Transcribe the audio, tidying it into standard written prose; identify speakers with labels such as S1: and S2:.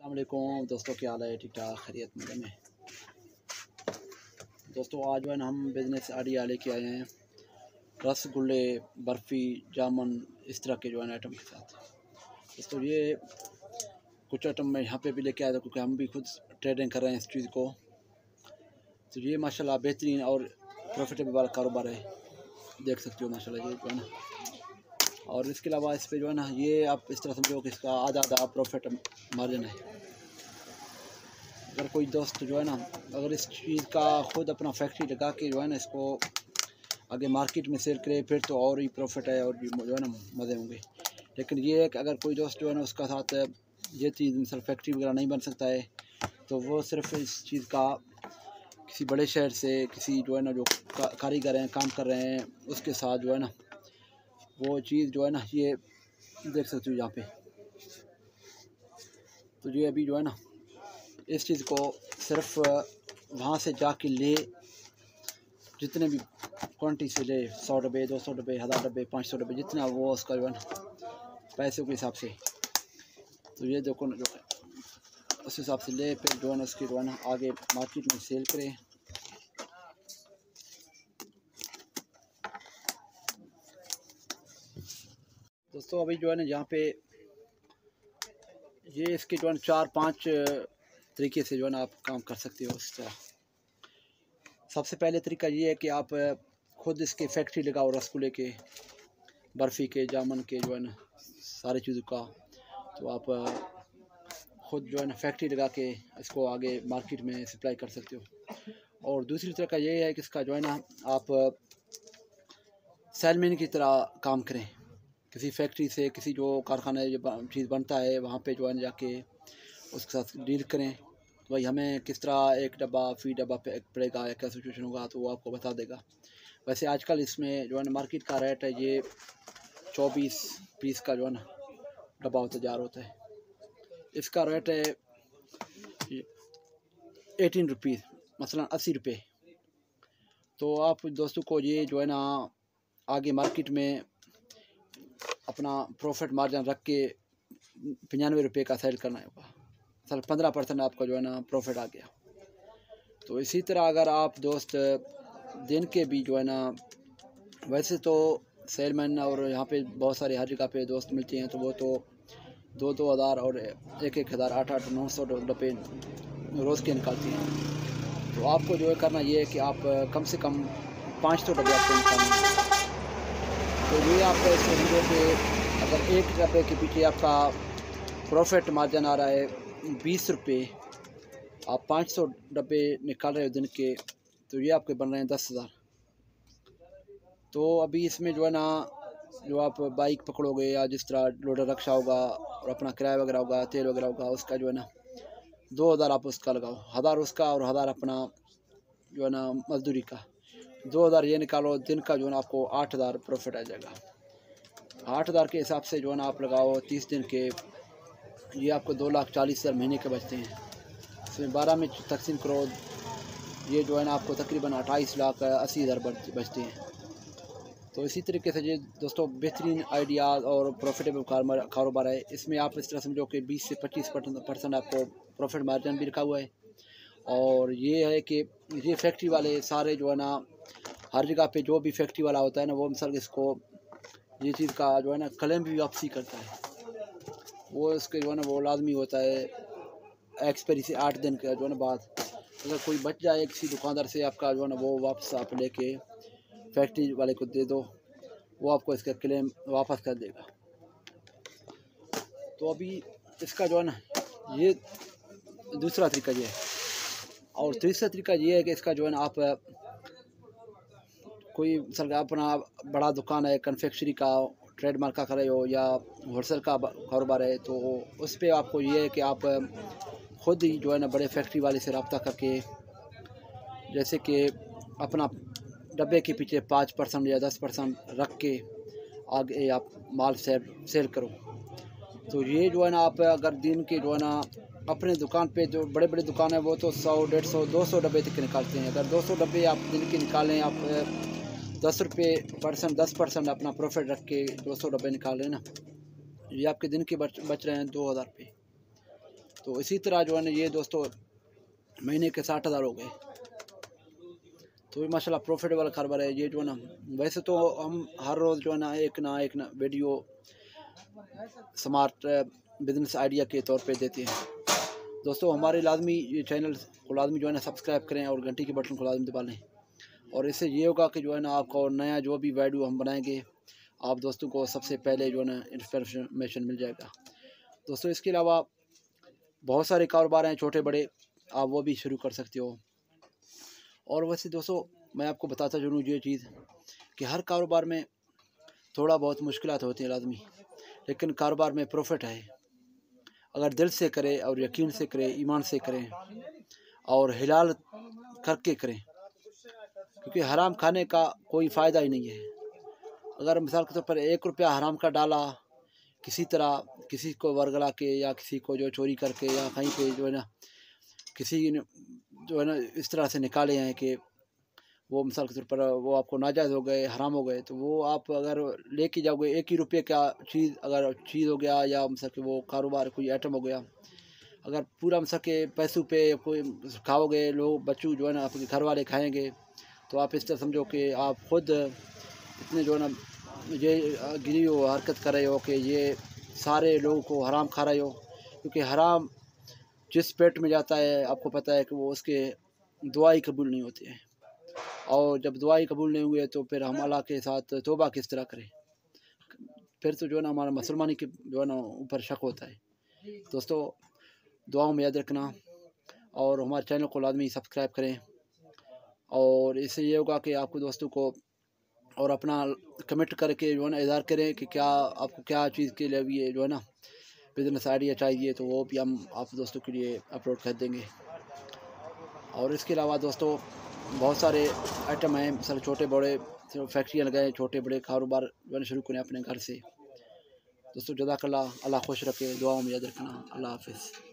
S1: अस्सलामुअलैकुम दोस्तों, क्या हाल है? ठीक ठाक, खैरियत मज़े में। दोस्तों आज जो है ना हम बिज़नेस आइडिया लेके आए हैं रसगुल्ले, बर्फ़ी, जामुन, इस तरह के जो है ना आइटम के साथ। दोस्तों ये कुछ आइटम मैं यहाँ पे भी लेके आया था क्योंकि हम भी खुद ट्रेडिंग कर रहे हैं इस चीज़ को। तो ये माशाल्लाह बेहतरीन और प्रॉफिटेबल वाला कारोबार है, देख सकते हो माशाल्लाह ये जो है ना। और इसके अलावा इस पर जो है ना ये आप इस तरह समझो कि इसका आधा प्रॉफिट मार्जिन है। अगर कोई दोस्त जो है ना अगर इस चीज़ का ख़ुद अपना फैक्ट्री लगा के जो है ना इसको आगे मार्केट में सेल करे फिर तो और ही प्रॉफिट है और भी जो है ना मज़े होंगे। लेकिन ये है कि अगर कोई दोस्त जो है ना उसका साथ ये चीज़ मिसल फैक्ट्री वगैरह नहीं बन सकता है तो वो सिर्फ इस चीज़ का किसी बड़े शहर से किसी जो है ना जो कारीगर हैं काम कर रहे हैं उसके साथ जो है ना वो चीज़ जो है ना ये देख सकते हो यहाँ पे। तो ये अभी जो है ना इस चीज़ को सिर्फ वहाँ से जाके ले, जितने भी क्वांटिटी से ले, 100 डब्बे, 200 डब्बे, 1000 डब्बे, 500 डब्बे, जितना वो उसका जो है ना पैसे के हिसाब से। तो ये देखो ना जो है उस हिसाब से ले फिर जो है ना उसकी जो है ना आगे मार्केट में सेल करें। दोस्तों अभी जो है ना यहाँ पे ये इसके जो है 4-5 तरीके से जो है ना आप काम कर सकते हो इस तरह। सबसे पहले तरीका ये है कि आप ख़ुद इसके फैक्ट्री लगाओ रसगुल्ले के, बर्फ़ी के, जामुन के जो है ना सारी चीज़ों का। तो आप ख़ुद जो है ना फैक्ट्री लगा के इसको आगे मार्केट में सप्लाई कर सकते हो। और दूसरी तरीका ये है कि इसका जो है ना आप सेलमैन की तरह काम करें, किसी फैक्ट्री से किसी जो कारखाना जो चीज़ बनता है वहाँ पे जो है जाके उसके साथ डील करें। तो भाई हमें किस तरह एक डब्बा फ़ी डब्बा पे पड़ेगा या क्या सिचुएशन होगा तो वो आपको बता देगा। वैसे आजकल इसमें जो है ना मार्केट का रेट है ये 24 पीस का जो है ना डब्बा होता जा रहा होता है। इसका रेट है 18 रुपीज़, मसलन 80 रुपये। तो आप दोस्तों को ये जो है ना आगे मार्केट में अपना प्रॉफिट मार्जिन रख के 95 रुपये का सेल करना होगा। सर 15% आपका जो है ना प्रॉफिट आ गया। तो इसी तरह अगर आप दोस्त दिन के भी जो है ना, वैसे तो सेलमैन और यहाँ पे बहुत सारे हर जगह पे दोस्त मिलते हैं तो वो तो 2-2 हज़ार और 1-1 हज़ार 8-8 900 डब्बे रोज़ के निकालती हैं। तो आपको जो है करना ये है कि आप कम से कम 500 डब्बे आपको निकालना। तो ये आप ऐसे समझो कि अगर एक डब्बे के पीछे आपका प्रॉफिट मार्जिन आ रहा है 20 रुपये, आप 500 डब्बे निकाल रहे हो दिन के, तो ये आपके बन रहे हैं 10,000। तो अभी इसमें जो है ना जो आप बाइक पकड़ोगे या जिस तरह लोडर रक्षा होगा और अपना किराया वगैरह होगा, तेल वगैरह होगा, उसका जो है ना 2000 आप उसका लगाओ, 1000 उसका और 1000 अपना जो है ना मजदूरी का। 2000 ये निकालो, दिन का जो है ना आपको 8000 प्रॉफिट आ जाएगा। 8000 के हिसाब से जो है ना आप लगाओ 30 दिन के, ये आपको 2,40,000 महीने के बचते हैं। इसमें 12 में तकसीम करो, ये जो है ना आपको तकरीबन 28,80,000 बचते हैं। तो इसी तरीके से ये दोस्तों बेहतरीन आइडियाज़ और प्रॉफिटेबल कारोबार है। इसमें आप इस तरह समझो कि 20 से 25% आपको प्रॉफिट मार्जिन भी रखा हुआ है। और ये है कि ये फैक्ट्री वाले सारे जो है ना हर जगह पे जो भी फैक्ट्री वाला होता है ना वो मिसाल इसको ये चीज़ का जो है ना क्लेम भी वापसी करता है। वो इसके जो है ना वो लाजमी होता है एक्सपायरी से 8 दिन का जो है ना बाद अगर कोई बच जाए किसी दुकानदार से आपका जो है ना वो वापस आप लेके फैक्ट्री वाले को दे दो, वो आपको इसका क्लेम वापस कर देगा। तो अभी इसका जो है ना ये दूसरा तरीका ये है। और तीसरा तरीका ये है कि इसका जो है ना आप कोई सरकार अपना बड़ा दुकान है कन्फेक्शनरी का, ट्रेडमार्क का कर रहे हो या होलसेल का कारोबार है तो उस पर आपको ये है कि आप ख़ुद ही जो है ना बड़े फैक्ट्री वाले से रब्ता करके जैसे कि अपना डब्बे के पीछे 5% या 10% रख के आगे आप माल सेल करो। तो ये जो है ना आप अगर दिन के जो है ना अपने दुकान पे जो बड़े बड़े दुकान है वो तो 100, 150, 200 डब्बे तक निकालते हैं। अगर 200 डब्बे आप दिन के निकालें, आप 10% अपना प्रॉफिट रख के 200 डब्बे निकाल रहे हैं ना, ये आपके दिन के बच रहे हैं 2000 रुपये। तो इसी तरह जो है ना ये दोस्तों महीने के 60,000 हो गए। तो माशाल्लाह प्रॉफिट वाला कारोबार है ये जो है ना। वैसे तो हम हर रोज़ जो है ना एक ना वीडियो स्मार्ट बिजनेस आइडिया के तौर पे देते हैं दोस्तों। हमारे लाजमी ये चैनल को लाजमी जो है ना सब्सक्राइब करें और घंटी के बटन को लाजमी दबा लें, और इससे ये होगा कि जो है ना आपको नया जो भी वीडियो हम बनाएंगे आप दोस्तों को सबसे पहले जो है ना इन्फॉर्मेशन मिल जाएगा दोस्तों। इसके अलावा बहुत सारे कारोबार हैं छोटे बड़े, आप वो भी शुरू कर सकते हो। और वैसे दोस्तों मैं आपको बताता चलूँ ये चीज़ कि हर कारोबार में थोड़ा बहुत मुश्किलात होती हैं लाजमी, लेकिन कारोबार में प्रॉफिट है अगर दिल से करें और यकीन से करें, ईमान से करें और हिलाल करके करें, क्योंकि हराम खाने का कोई फ़ायदा ही नहीं है। अगर मिसाल के तौर पर 1 रुपया हराम का डाला किसी तरह, किसी को वर्गला के या किसी को जो चोरी करके या कहीं पे जो है ना किसी ने जो है ना इस तरह से निकाले हैं कि वो मिसाल के तौर पर वो आपको नाजायज़ हो गए, हराम हो गए, तो वो आप अगर लेके जाओगे 1 ही रुपये का चीज़, अगर चीज़ हो गया या मिसाल के वो कारोबार कोई आइटम हो गया, अगर पूरा मिसाल के पैसों पे कोई खाओगे, लोग बच्चों जो है ना आपके घर वाले खाएँगे, तो आप इस तरह समझो कि आप ख़ुद इतने जो है ना ये गिरी हो हरकत कर रहे हो कि ये सारे लोगों को हराम खा रहे हो। क्योंकि हराम जिस पेट में जाता है आपको पता है कि वो उसके दुआ ही कबूल नहीं होती है, और जब दुआ ही कबूल नहीं हुए तो फिर हम अल्लाह के साथ तौबा किस तरह करें, फिर तो जो है ना हमारा मुसलमानी के जो है ना ऊपर शक होता है दोस्तों। दुआओं में याद रखना और हमारे चैनल को लाजमी सब्सक्राइब करें, और इससे ये होगा कि आपको दोस्तों को और अपना कमेंट करके जो है ना इज़हार करें कि क्या आपको क्या चीज़ के लिए भी ये जो है ना बिज़नेस आइडिया चाहिए, तो वो भी हम आप दोस्तों के लिए अपलोड कर देंगे। और इसके अलावा दोस्तों बहुत सारे आइटम हैं, सर छोटे बड़े फैक्ट्रियाँ लगाए, छोटे बड़े कारोबार जो है शुरू करें अपने घर से दोस्तों। जज़ाकल्लाह, अल्लाह खुश रखे, दुआओं में याद रखना, अल्लाह हाफ़िज़।